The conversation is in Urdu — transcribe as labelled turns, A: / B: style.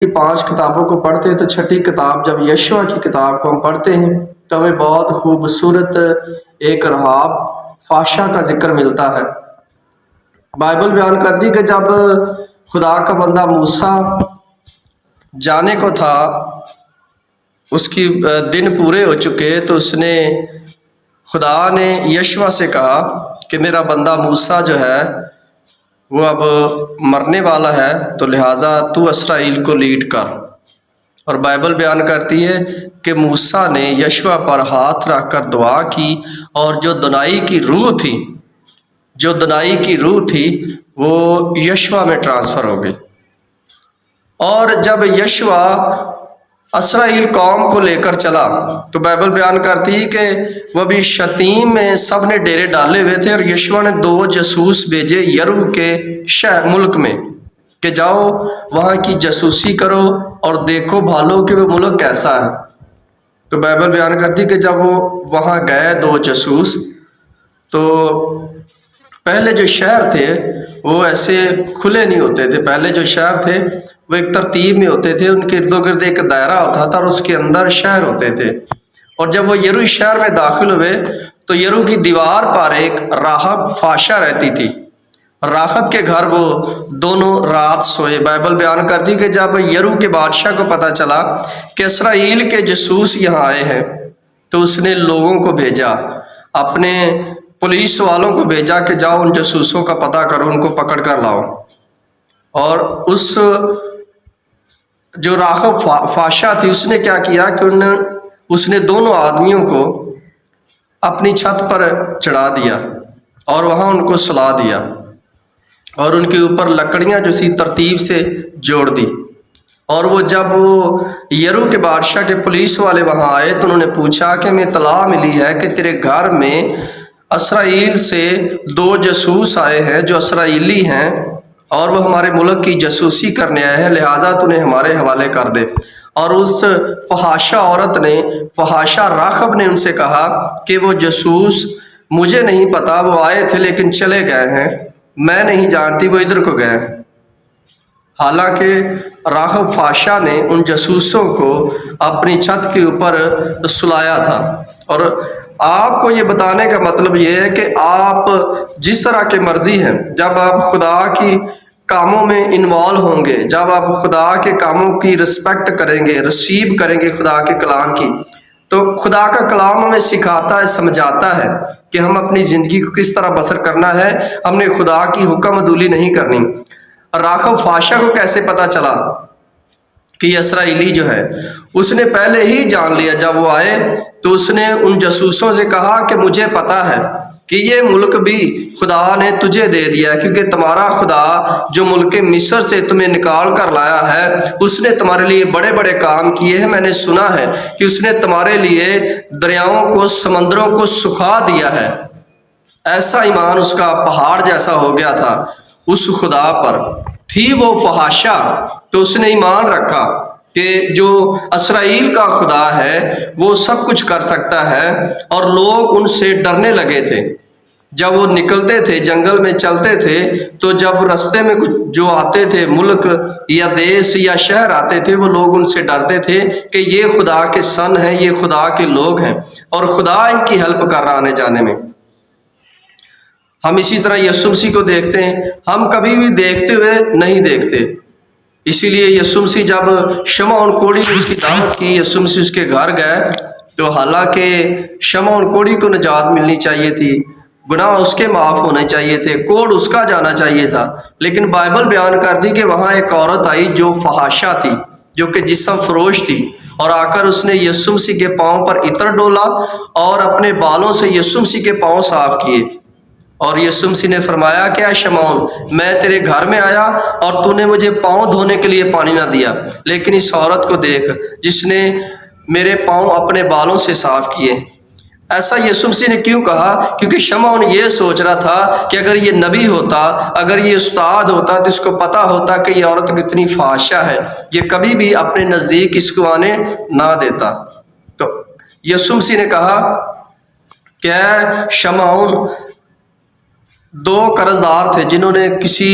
A: 5 کتابوں کو پڑھتے ہیں تو چھٹی کتاب جب یشوع کی کتاب کو ہم پڑھتے ہیں تو ہمیں بہت خوبصورت ایک رہاب فاشا کا ذکر ملتا ہے۔ بائبل بیان کرتی کہ جب خدا کا بندہ موسیٰ جانے کو تھا، اس کی دن پورے ہو چکے، تو اس نے خدا نے یشوع سے کہا کہ میرا بندہ موسیٰ جو ہے وہ اب مرنے والا ہے، تو لہٰذا تو اسرائیل کو لیڈ کر۔ اور بائبل بیان کرتی ہے کہ موسیٰ نے یشوع پر ہاتھ رکھ کر دعا کی، اور جو دنائی کی روح تھی وہ یشوع میں ٹرانسفر ہو گئی۔ اور جب یشوع اسرائیل قوم کو لے کر چلا تو بائبل بیان کرتی کہ وہ بھی شتیم میں سب نے ڈیرے ڈالے ہوئے تھے، اور یشوع نے 2 جاسوس بھیجے یرو کے ملک میں کہ جاؤ وہاں کی جاسوسی کرو اور دیکھو بھالو کہ وہ ملک کیسا ہے۔ تو بائبل بیان کرتی کہ جب وہ وہاں گئے 2 جاسوس، تو پہلے جو شہر تھے وہ ایسے کھلے نہیں ہوتے تھے، پہلے جو شہر تھے وہ ایک ترتیب میں ہوتے تھے، ان کے ارد و گرد ایک دائرہ ہوتا تھا اور اس کے اندر شہر ہوتے تھے۔ اور جب وہ یرو شہر میں داخل ہوئے تو یرو کی دیوار پر ایک راہب فاشا رہتی تھی، راحت کے گھر وہ دونوں رات سوئے۔ بائبل بیان کرتی کہ جب یرو کے بادشاہ کو پتہ چلا کہ اسرائیل کے جاسوس یہاں آئے ہیں تو اس نے لوگوں کو بھیجا، اپنے پولیس والوں کو بھیجا کہ جاؤ ان جاسوسوں کا پتہ کرو، ان کو پکڑ کر لاؤ۔ اور اس جو راغب فاشا تھی اس نے کیا کیا کہ اس نے دونوں آدمیوں کو اپنی چھت پر چڑھا دیا اور وہاں ان کو سلا دیا، اور ان کے اوپر لکڑیاں جو سی ترتیب سے جوڑ دی۔ اور وہ جب وہ یرو کے بادشاہ کے پولیس والے وہاں آئے تو انہوں نے پوچھا کہ ہمیں اطلاع ملی ہے کہ تیرے گھر میں اسرائیل سے 2 جاسوس آئے ہیں جو اسرائیلی ہیں، اور وہ ہمارے ملک کی جاسوسی کرنے آئے ہیں، لہٰذا تو انہیں ہمارے حوالے کر دے۔ اور اس فحاشا عورت نے، فحاشا راغب نے ان سے کہا کہ وہ جاسوس مجھے نہیں پتا، وہ آئے تھے لیکن چلے گئے ہیں، میں نہیں جانتی وہ ادھر کو گئے ہیں۔ حالانکہ راغب فاشا نے ان جاسوسوں کو اپنی چھت کے اوپر سلایا تھا۔ اور آپ کو یہ بتانے کا مطلب یہ ہے کہ آپ جس طرح کے مرضی ہیں، جب آپ خدا کی کاموں میں انوالو ہوں گے، جب آپ خدا کے کاموں کی رسپیکٹ کریں گے، ریسیو کریں گے خدا کے کلام کی، تو خدا کا کلام ہمیں سکھاتا ہے، سمجھاتا ہے کہ ہم اپنی زندگی کو کس طرح بسر کرنا ہے، ہم نے خدا کی حکم عدولی نہیں کرنی۔ راغب فاشا کو کیسے پتا چلا کہ یہ اسرائیلی جو ہے؟ اس نے پہلے ہی جان لیا، جب وہ آئے تو اس نے ان جاسوسوں سے کہا کہ مجھے پتا ہے کہ یہ ملک بھی خدا نے تجھے دے دیا ہے، کیونکہ تمہارا خدا جو ملک مصر سے تمہیں نکال کر لایا ہے اس نے تمہارے لیے بڑے بڑے کام کیے ہیں۔ میں نے سنا ہے کہ اس نے تمہارے لیے دریاؤں کو، سمندروں کو سکھا دیا ہے۔ ایسا ایمان اس کا پہاڑ جیسا ہو گیا تھا اس خدا پر۔ تھی وہ فحاشا، تو اس نے ایمان رکھا کہ جو اسرائیل کا خدا ہے وہ سب کچھ کر سکتا ہے، اور لوگ ان سے ڈرنے لگے تھے۔ جب وہ نکلتے تھے، جنگل میں چلتے تھے، تو جب رستے میں کچھ جو آتے تھے، ملک یا دیش یا شہر آتے تھے، وہ لوگ ان سے ڈرتے تھے کہ یہ خدا کے سن ہیں، یہ خدا کے لوگ ہیں، اور خدا ان کی ہیلپ کر رہا آنے جانے میں۔ ہم اسی طرح یسوع مسیح کو دیکھتے ہیں، ہم کبھی بھی دیکھتے ہوئے نہیں دیکھتے۔ اسی لیے یسوع مسیح جب شمعون کوڑی نے اس کی دعوت کی، یسوع مسیح اس کے گھر گئے، تو حالانکہ شمعون کوڑی کو نجات ملنی چاہیے تھی، گناہ اس کے معاف ہونے چاہیے تھے، کوڑ اس کا جانا چاہیے تھا، لیکن بائبل بیان کرتی کہ وہاں ایک عورت آئی جو فحاشا تھی، جو کہ جسم فروش تھی، اور آ کر اس نے یسوع مسیح کے پاؤں پر عطر ڈولا اور اپنے بالوں سے یسوع مسیح کے پاؤں صاف کیے۔ اور یسوع مسیح نے فرمایا کہ اے شمعون، میں تیرے گھر میں آیا اور تو نے مجھے پاؤں دھونے کے لیے پانی نہ دیا، لیکن اس عورت کو دیکھ جس نے میرے پاؤں اپنے بالوں سے صاف کیے۔ ایسا یسوع مسیح نے کیوں کہا؟ کیونکہ شمعون یہ سوچ رہا تھا کہ اگر یہ نبی ہوتا، اگر یہ استاد ہوتا تو اس کو پتا ہوتا کہ یہ عورت کتنی فحاشا ہے، یہ کبھی بھی اپنے نزدیک اس کو آنے نہ دیتا۔ تو یسوع مسیح نے کہا کہ اے شمعون، 2 قرض دار تھے جنہوں نے کسی